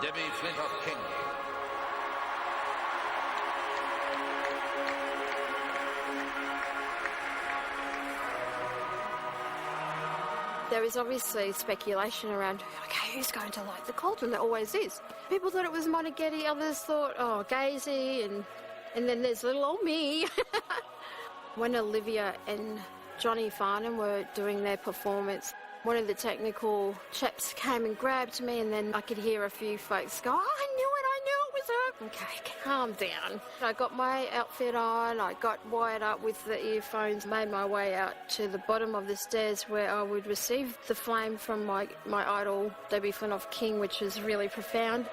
Debbie Flintoff-King. There is obviously speculation around, okay, who's going to light the cauldron? There always is. People thought it was Montagetti, others thought, oh, Gazy, and then there's little old me. When Olivia and Johnny Farnham were doing their performance, one of the technical chaps came and grabbed me, and then I could hear a few folks go, oh, I knew it was her. Okay, calm down. I got my outfit on, I got wired up with the earphones, made my way out to the bottom of the stairs where I would receive the flame from my idol, Debbie Flintoff-King, which was really profound.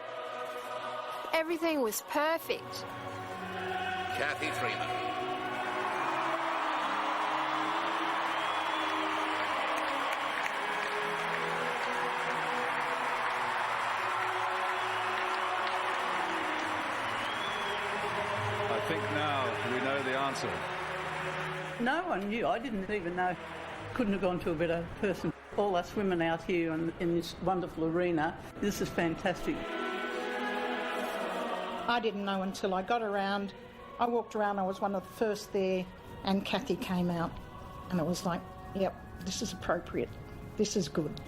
Everything was perfect. Kathy Freeman. I think now we know the answer. No one knew. I didn't even know. Couldn't have gone to a better person. All us women out here in this wonderful arena, this is fantastic. I didn't know until I got around. I walked around, I was one of the first there, and Kathy came out. And it was like, yep, this is appropriate. This is good.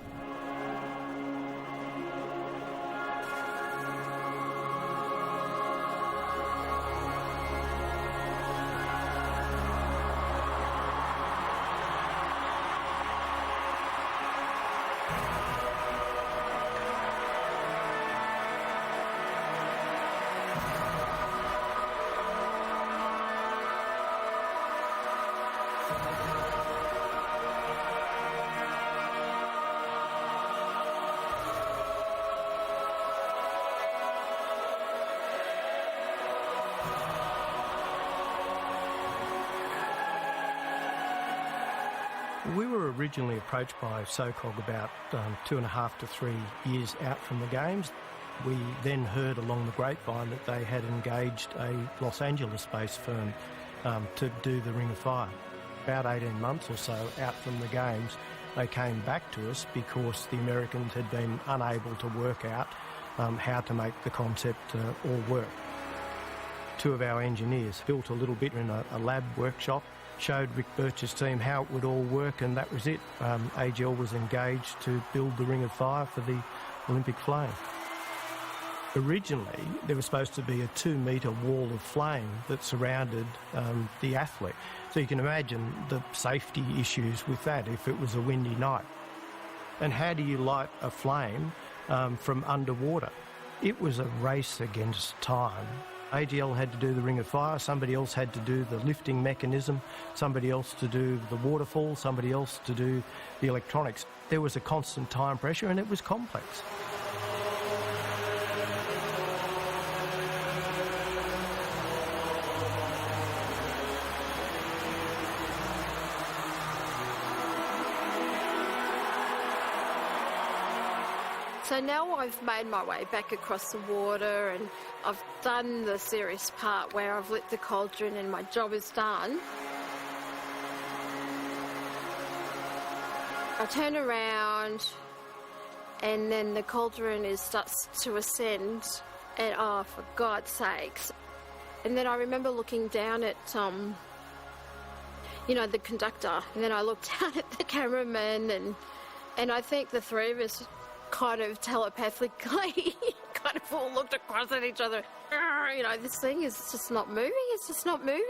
We were originally approached by SOCOG about 2.5 to 3 years out from the Games. We then heard along the grapevine that they had engaged a Los Angeles-based firm to do the Ring of Fire. About 18 months or so out from the Games, they came back to us because the Americans had been unable to work out how to make the concept all work. Two of our engineers built a little bit in a lab workshop, showed Rick Birch's team how it would all work, and that was it. AGL was engaged to build the Ring of Fire for the Olympic flame. Originally, there was supposed to be a 2-metre wall of flame that surrounded the athlete. So you can imagine the safety issues with that if it was a windy night. And how do you light a flame from underwater? It was a race against time. AGL had to do the Ring of Fire, somebody else had to do the lifting mechanism, somebody else to do the waterfall, somebody else to do the electronics. There was a constant time pressure and it was complex. So now I've made my way back across the water and I've done the serious part where I've lit the cauldron and my job is done. I turn around and then the cauldron starts to ascend and oh, for God's sakes. And then I remember looking down at, the conductor, and then I looked down at the cameraman and I think the three of us kind of telepathically kind of all looked across at each other. This thing is just not moving. It's just not moving.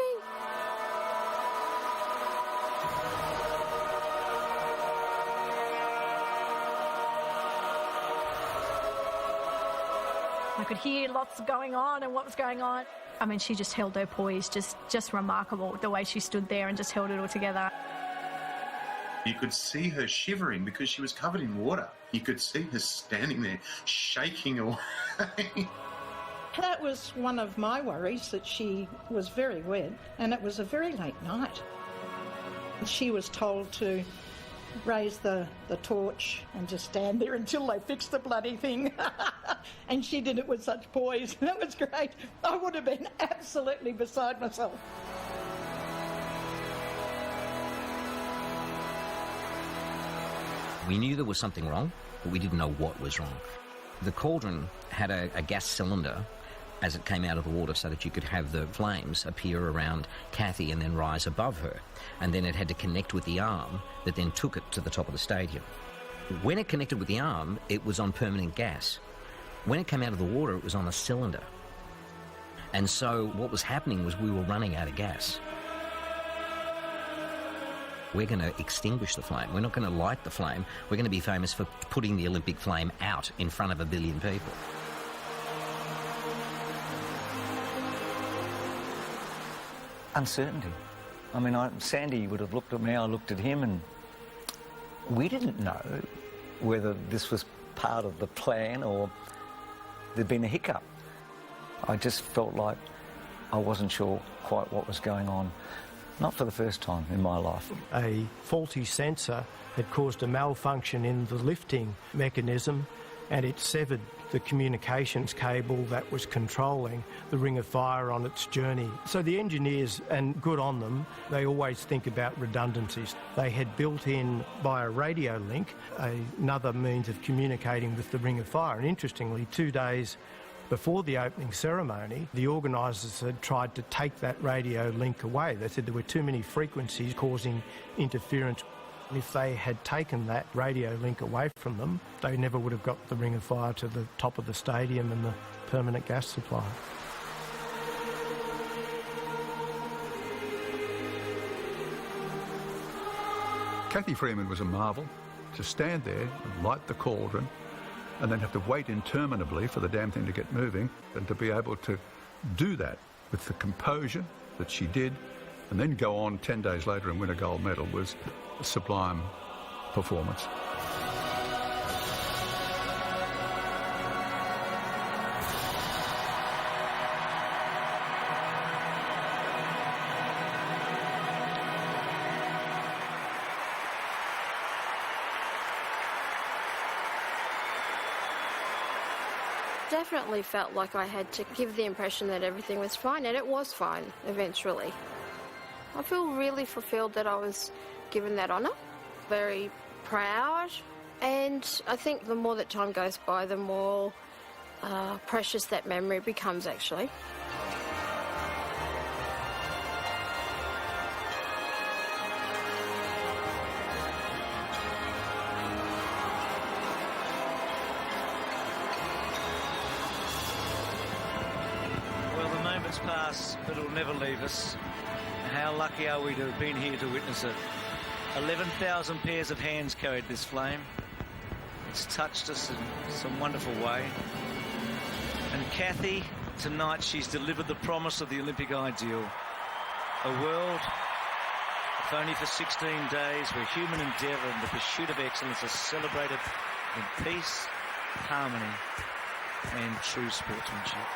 I could hear lots going on and what was going on. I mean, she just held her poise, just remarkable, the way she stood there and just held it all together. You could see her shivering because she was covered in water. You could see her standing there shaking away. That was one of my worries, that she was very wet and it was a very late night. She was told to raise the torch and just stand there until they fixed the bloody thing. And she did it with such poise. That was great. I would have been absolutely beside myself. We knew there was something wrong, but we didn't know what was wrong. The cauldron had a gas cylinder as it came out of the water so that you could have the flames appear around Kathy and then rise above her. And then it had to connect with the arm that then took it to the top of the stadium. When it connected with the arm, it was on permanent gas. When it came out of the water, it was on a cylinder. And so what was happening was we were running out of gas. We're going to extinguish the flame. We're not going to light the flame. We're going to be famous for putting the Olympic flame out in front of 1 billion people. Uncertainty. I mean, Sandy would have looked at me, I looked at him, and we didn't know whether this was part of the plan or there'd been a hiccup. I just felt like I wasn't sure quite what was going on, not for the first time in my life. A faulty sensor had caused a malfunction in the lifting mechanism, and it severed the communications cable that was controlling the Ring of Fire on its journey. So the engineers, and good on them, they always think about redundancies. They had built in, by a radio link, another means of communicating with the Ring of Fire. And interestingly, 2 days before the opening ceremony, the organisers had tried to take that radio link away. They said there were too many frequencies causing interference. If they had taken that radio link away from them, they never would have got the Ring of Fire to the top of the stadium and the permanent gas supply. Kathy Freeman was a marvel. To stand there and light the cauldron and then have to wait interminably for the damn thing to get moving, and to be able to do that with the composure that she did and then go on 10 days later and win a gold medal was a sublime performance. Definitely felt like I had to give the impression that everything was fine, and it was fine eventually. I feel really fulfilled that I was given that honour, very proud, and I think the more that time goes by, the more precious that memory becomes, actually. Pass, but it'll never leave us. How lucky are we to have been here to witness it? 11,000 pairs of hands carried this flame. It's touched us in some wonderful way. And Kathy, tonight she's delivered the promise of the Olympic ideal. A world, if only for 16 days, where human endeavour and the pursuit of excellence are celebrated in peace, harmony and true sportsmanship.